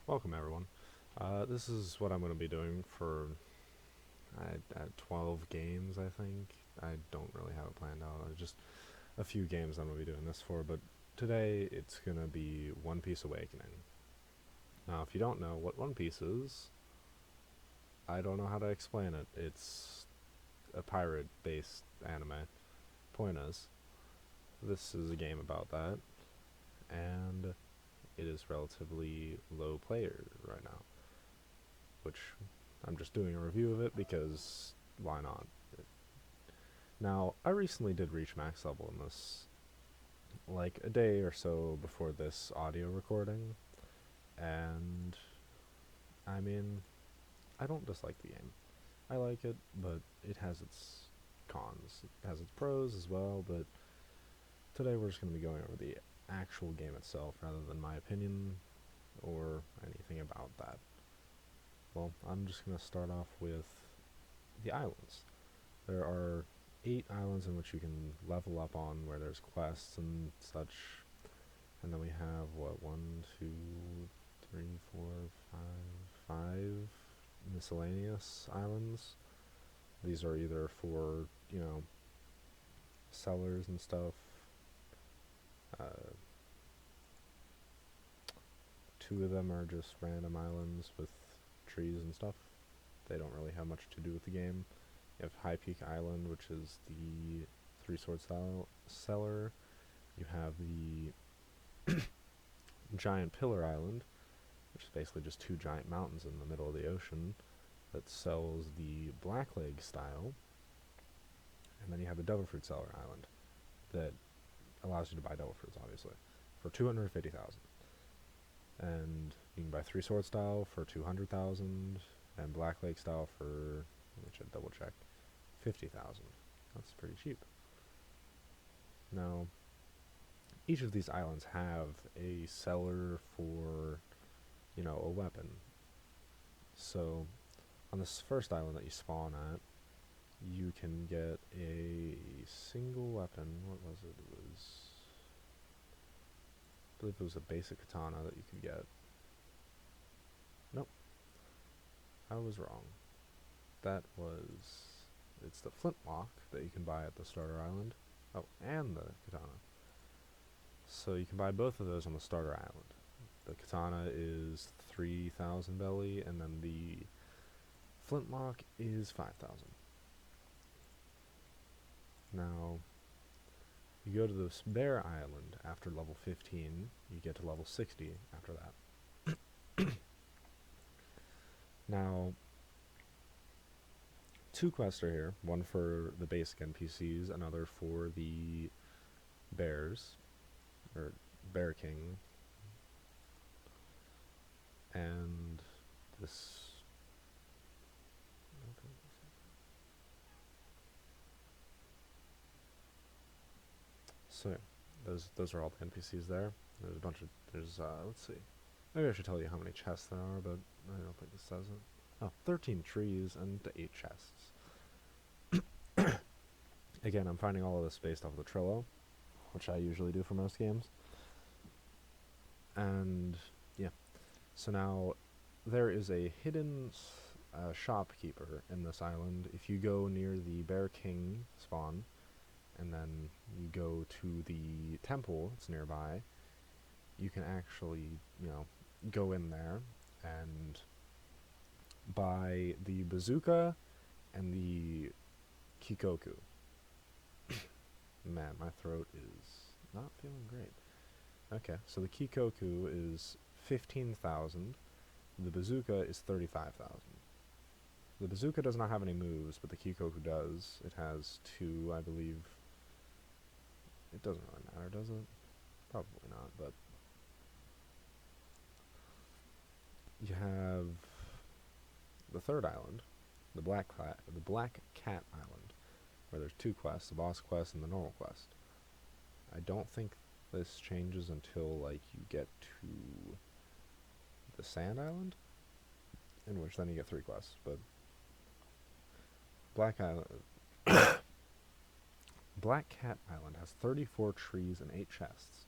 Welcome everyone. This is what I'm going to be doing for 12 games, I think. I don't really have it planned out. Just a few games I'm going to be doing this for, but today it's going to be One Piece Awakening. Now, if you don't know what One Piece is, I don't know how to explain it. It's a pirate-based anime. Point is, this is a game about that, and it is relatively low player right now, which I'm just doing a review of it because why not? Now, I recently did reach max level in this, like a day or so before this audio recording, and I mean, I don't dislike the game. I like it, but it has its cons. It has its pros as well, but today we're just going to be going over the actual game itself rather than my opinion or anything about that. Well, I'm just going to start off with the islands. There are 8 islands in which you can level up on where there's quests and such. And then we have, what, 5 miscellaneous islands. These are either for, sellers and stuff. Uh, 2 of them are just random islands with trees and stuff. They don't really have much to do with the game. You have High Peak Island, which is the Three Sword style seller. You have the Giant Pillar Island, which is basically just 2 giant mountains in the middle of the ocean that sells the Blackleg style. And then you have the Devil Fruit Seller Island that allows you to buy devil fruits, obviously, for 250,000. And you can buy 3 Sword style for 200,000, and Black Lake style for, let me double check, 50,000. That's pretty cheap. Now, each of these islands have a seller for, a weapon. So, on this first island that you spawn at, you can get a single weapon. What was it? I believe it was a basic katana that you could get. Nope, I was wrong. It's the flintlock that you can buy at the starter island. Oh, and the katana. So you can buy both of those on the starter island. The katana is 3,000 belly, and then the flintlock is 5,000. Now, you go to this bear island after level 15, you get to level 60 after that. Now, 2 quests are here, one for the basic NPCs, another for the bears, or Bear King, and this... So yeah, those are all the NPCs there. There's a bunch of, let's see. Maybe I should tell you how many chests there are, but I don't think this says it. Oh, 13 trees and 8 chests. Again, I'm finding all of this based off of the Trello, which I usually do for most games. And, yeah. So now, there is a hidden shopkeeper in this island. If you go near the Bear King spawn, and then you go to the temple that's nearby, you can actually, go in there and buy the bazooka and the kikoku. Man, my throat is not feeling great. Okay, so the kikoku is 15,000. The bazooka is 35,000. The bazooka does not have any moves, but the kikoku does. It has 2, I believe. It doesn't really matter, does it? Probably not, but you have the third island, the Black Cat Island, where there's 2 quests, the boss quest and the normal quest. I don't think this changes until, like, you get to the Sand Island, in which then you get 3 quests, but Black Cat Island has 34 trees and 8 chests.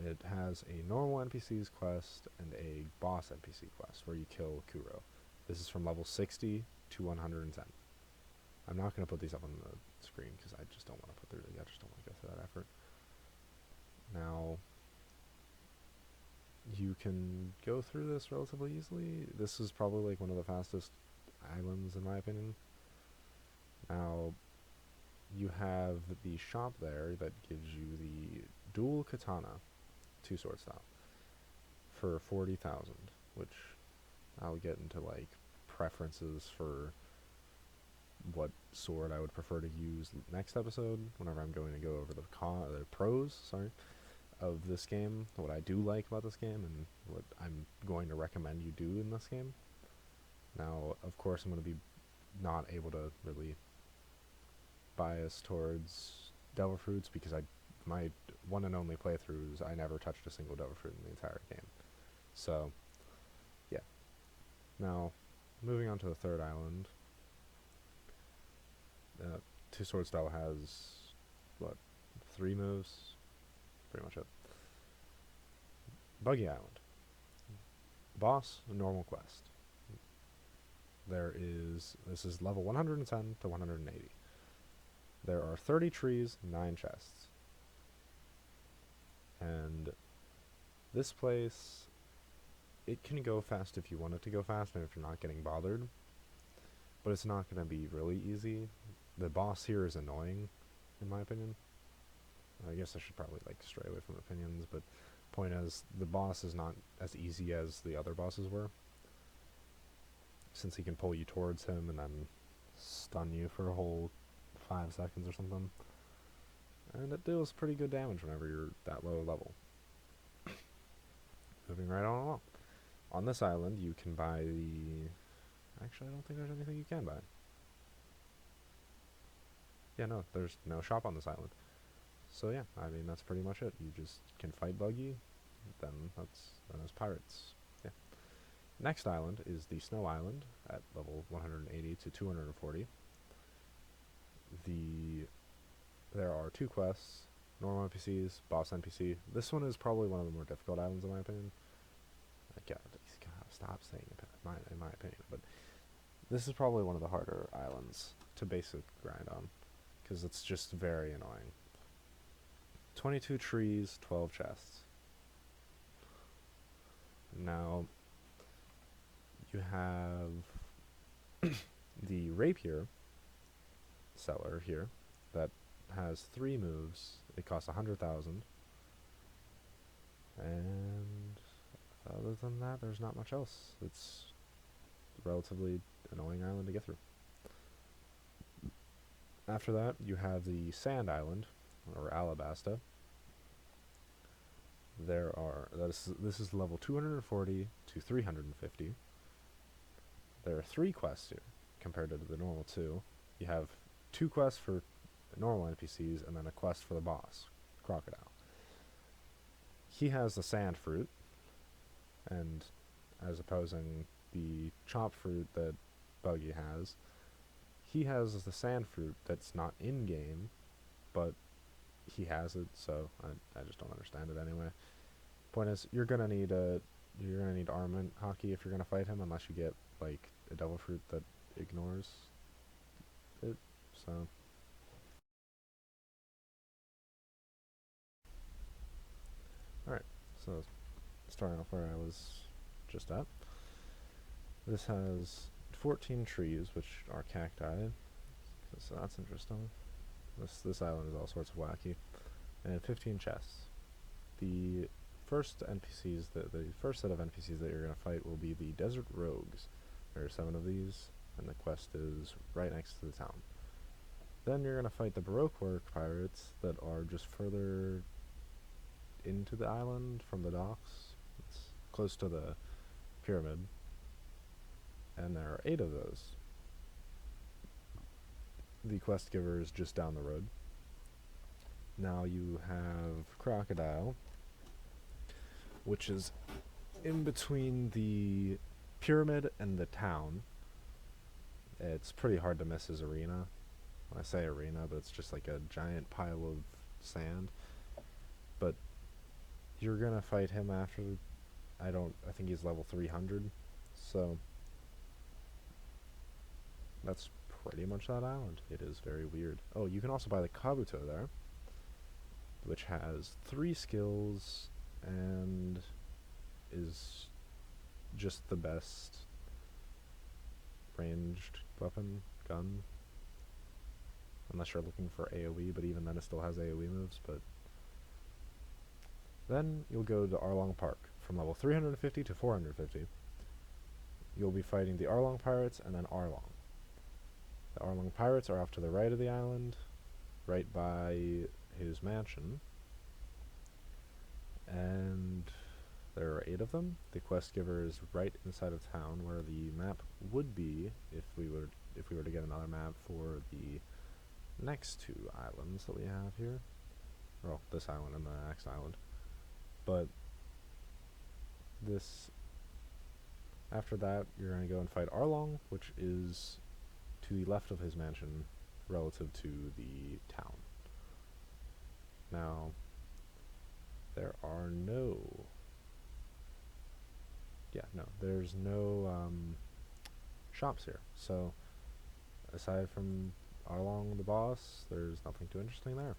It has a normal NPC's quest and a boss NPC quest where you kill Kuro. This is from level 60 to 110. I'm not going to put these up on the screen because I just don't want to put through. I just don't want to go through that effort. Now, you can go through this relatively easily. This is probably like one of the fastest islands in my opinion. Now, you have the shop there that gives you the dual katana, 2-sword style, for 40,000, which I'll get into like preferences for what sword I would prefer to use next episode whenever I'm going to go over the pros, of this game, what I do like about this game, and what I'm going to recommend you do in this game. Now, of course, I'm going to be not able to really bias towards Devil Fruits because my one and only playthroughs, I never touched a single Devil Fruit in the entire game. So, yeah. Now, moving on to the third island. 2-sword style has, 3 moves? Pretty much it. Buggy Island. Boss, normal quest. This is level 110 to 180. There are 30 trees, 9 chests. And this place, it can go fast if you want it to go fast and if you're not getting bothered. But it's not going to be really easy. The boss here is annoying, in my opinion. I guess I should probably stray away from opinions, but point is, the boss is not as easy as the other bosses were. Since he can pull you towards him and then stun you for a whole 5 seconds or something. And it deals pretty good damage whenever you're that low level. Moving right on along. On this island, you can buy the... Actually, I don't think there's anything you can buy. Yeah, no, there's no shop on this island. So yeah, I mean, that's pretty much it. You just can fight Buggy, then there's pirates. Yeah. Next island is the Snow Island at level 180 to 240. There are 2 quests, normal NPCs, boss NPC. This one is probably one of the more difficult islands in my opinion. God, stop saying it, in my opinion, but this is probably one of the harder islands to basic grind on, because it's just very annoying. 22 trees, 12 chests. Now, you have the rapier seller here that has 3 moves. It costs 100,000. And other than that, there's not much else. It's a relatively annoying island to get through. After that, you have the Sand Island, or Alabasta. This is level 240 to 350. There are 3 quests here, compared to the normal 2. You have 2 quests for normal NPCs, and then a quest for the boss, Crocodile. He has the sand fruit, and as opposing the chop fruit that Buggy has, he has the sand fruit that's not in-game, but he has it, so I just don't understand it anyway. Point is, you're gonna need armament hockey if you're gonna fight him, unless you get a devil fruit that ignores it. So alright, so starting off where I was just at. This has 14 trees, which are cacti, so that's interesting. This island is all sorts of wacky. And 15 chests. The first set of NPCs that you're going to fight will be the Desert Rogues. There are 7 of these, and the quest is right next to the town. Then you're going to fight the Baroque Work pirates that are just further into the island from the docks. It's close to the pyramid. And there are 8 of those. The quest giver is just down the road. Now you have Crocodile, which is in between the pyramid and the town. It's pretty hard to miss his arena. When I say arena, but it's just like a giant pile of sand. But you're gonna fight him after. I think he's level 300, so that's pretty much that island. It is very weird. Oh, you can also buy the Kabuto there, which has 3 skills and is just the best ranged gun. Unless you're looking for AoE, but even then it still has AoE moves. But then you'll go to Arlong Park from level 350 to 450. You'll be fighting the Arlong Pirates and then Arlong. The Arlong Pirates are off to the right of the island, right by his mansion. And there are 8 of them. The quest giver is right inside of town, where the map would be if we were to get another map for the next 2 islands that we have here. Well, this island and the next island. But after that, you're going to go and fight Arlong, which is to the left of his mansion relative to the town. Now, there's no shops here. So, aside from Arlong the boss, there's nothing too interesting there.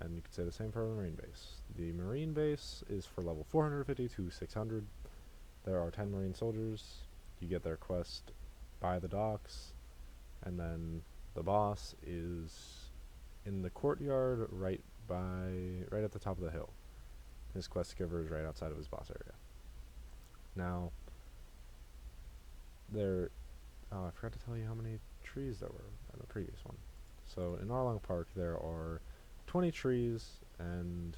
And you could say the same for the Marine base. The Marine base is for level 450 to 600. There are 10 Marine soldiers. You get their quest by the docks, and then the boss is in the courtyard right at the top of the hill. His quest giver is right outside of his boss area. Now, I forgot to tell you how many trees there were in the previous one. So in Arlong Park there are 20 trees and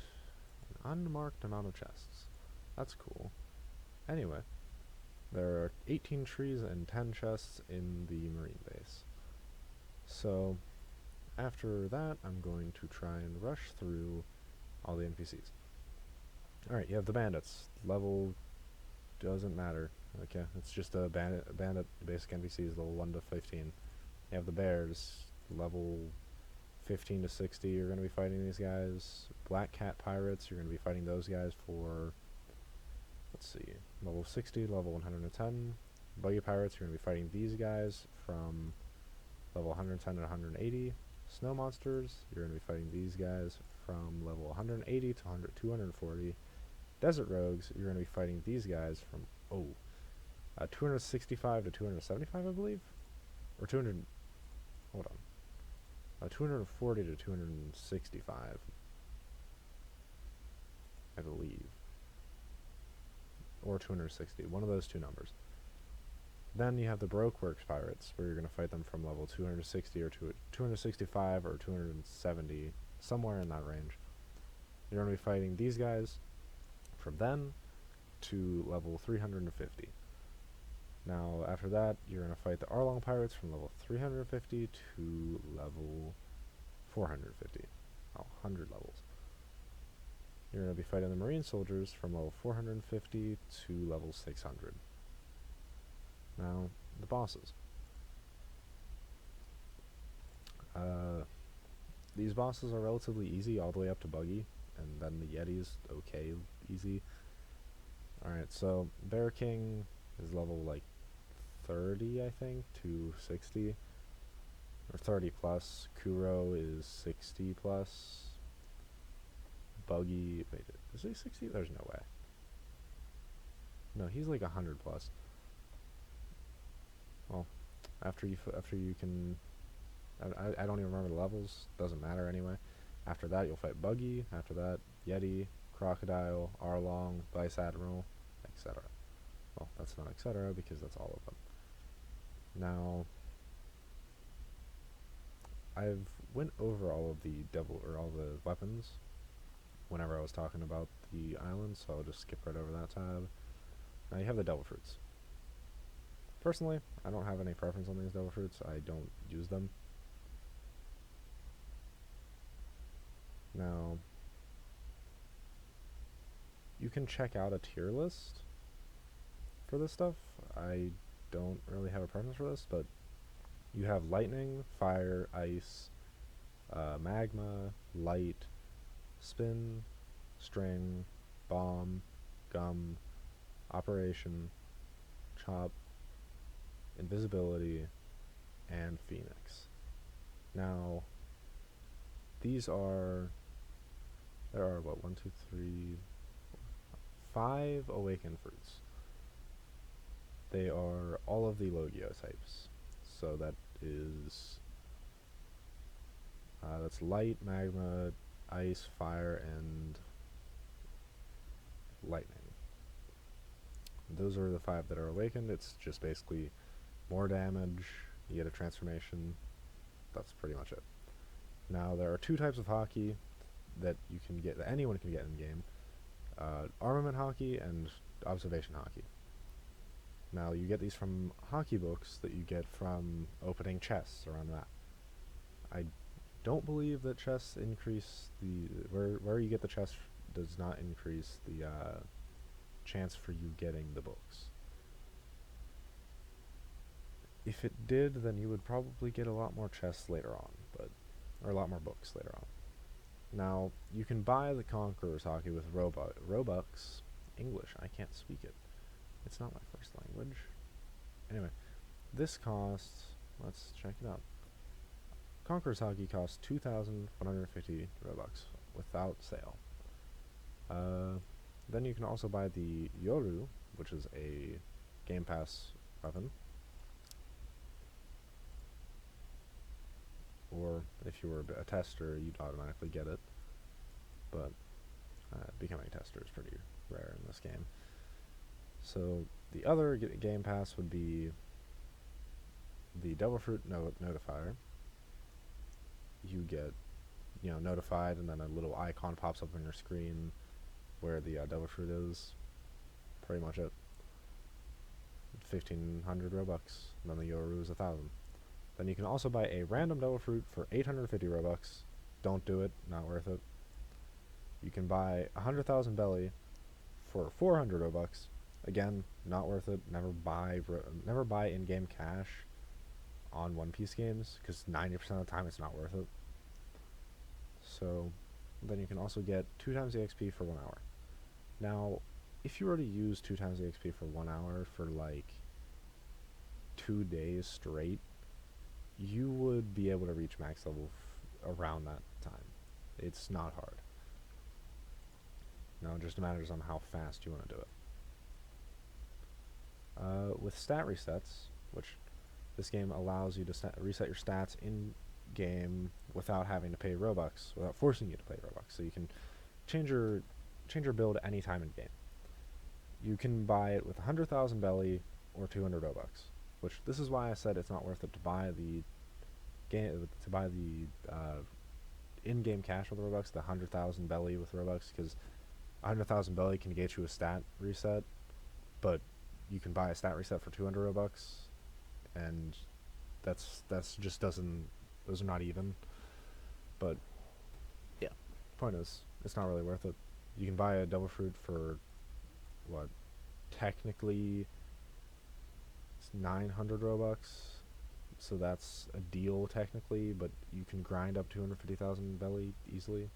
an unmarked amount of chests. That's cool. Anyway, there are 18 trees and 10 chests in the Marine base. So after that, I'm going to try and rush through all the NPCs. Alright, you have the bandits. Level doesn't matter. Okay, it's just a bandit basic NPCs, level 1 to 15. You have the bears, level 15 to 60, you're going to be fighting these guys. Black Cat Pirates, you're going to be fighting those guys for, let's see, level 60, level 110. Buggy Pirates, you're going to be fighting these guys from level 110 to 180. Snow Monsters, you're going to be fighting these guys from level 180 to 240. Desert Rogues, you're going to be fighting these guys from, 265 to 275, I believe? Or 240 to 265, I believe. Or 260, one of those 2 numbers. Then you have the Brokeworks Pirates, where you're going to fight them from level 260 or 265 or 270, somewhere in that range. You're going to be fighting these guys from then to level 350. Now, after that, you're going to fight the Arlong Pirates from level 350 to level 450. 100 levels. You're going to be fighting the Marine Soldiers from level 450 to level 600. Now, the bosses. These bosses are relatively easy all the way up to Buggy, and then the Yeti's okay, easy. Alright, so Bear King is level like 30, I think, to 60. Or 30 plus. Kuro is 60 plus. Buggy, wait, is he 60? There's no way. No, he's like 100 plus. Well, after you can, I don't even remember the levels, doesn't matter anyway. After that, you'll fight Buggy. After that, Yeti, Crocodile, Arlong, Vice Admiral, etc. Well, that's not etc. because that's all of them. Now, I've went over all of the all the weapons whenever I was talking about the island, so I'll just skip right over that tab. Now you have the Devil Fruits. Personally, I don't have any preference on these Devil Fruits. I don't use them. Now, you can check out a tier list for this stuff. I don't really have a preference for this, but you have lightning, fire, ice, magma, light, spin, string, Bomb, Gum, Operation, Chop, Invisibility, and Phoenix. Now, there are what, 1, 2, 3, 5 awakened fruits. They are all of the Logio types. So that is, that's light, magma, ice, fire, and lightning. Those are the 5 that are awakened. It's just basically more damage, you get a transformation. That's pretty much it. Now, there are 2 types of hockey that you can get, that anyone can get in game. Armament hockey and observation hockey. Now, you get these from hockey books that you get from opening chests around the map. I don't believe that chests increase where you get the chest does not increase the chance for you getting the books. If it did, then you would probably get a lot more chests later on, or a lot more books later on. Now, you can buy the Conqueror's Hockey with Robux. English, I can't speak it. It's not my first language. Anyway, this costs, let's check it out. Conqueror's Hockey costs 2,150 Robux without sale. Then you can also buy the Yoru, which is a Game Pass weapon. Or if you were a tester, you'd automatically get it. But becoming a tester is pretty rare in this game. So the other Game Pass would be the Devil Fruit Notifier. You get, notified, and then a little icon pops up on your screen where the Devil Fruit is. Pretty much it. 1,500 Robux. And then the Yoru is 1,000. Then you can also buy a random Devil Fruit for 850 Robux. Don't do it, not worth it. You can buy 100,000 Belly for 400 Robux. Again, not worth it. Never buy in-game cash on One Piece games, because 90% of the time it's not worth it. So, then you can also get 2 times the XP for 1 hour. Now, if you were to use 2 times the XP for 1 hour for like 2 days straight, you would be able to reach max level around that time. It's not hard. Now it just matters on how fast you want to do it. With stat resets, which this game allows you to reset your stats in game without having to pay Robux, without forcing you to pay Robux, so you can change your build anytime in game. You can buy it with 100,000 belly or 200 Robux. Which, this is why I said it's not worth it to buy the in-game cash with Robux, the 100,000 belly with Robux, because 100,000 belly can get you a stat reset, but you can buy a stat reset for 200 Robux, and that's just doesn't, those are not even. But yeah, point is, it's not really worth it. You can buy a Devil Fruit for what, technically 900 Robux, so that's a deal technically, but you can grind up 250,000 belly easily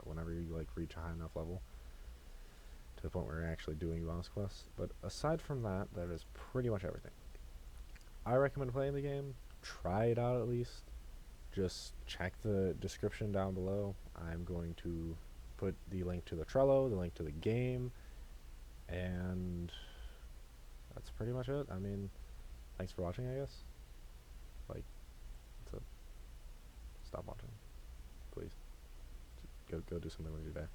whenever you like reach a high enough level to the point where you're actually doing boss quests. But aside from that, that is pretty much everything. I recommend playing the game. Try it out at least. Just check the description down below. I'm going to put the link to the Trello, the link to the game, and that's pretty much it. I mean, thanks for watching, I guess. Like, that's it. Stop watching. Please. Go do something with your day.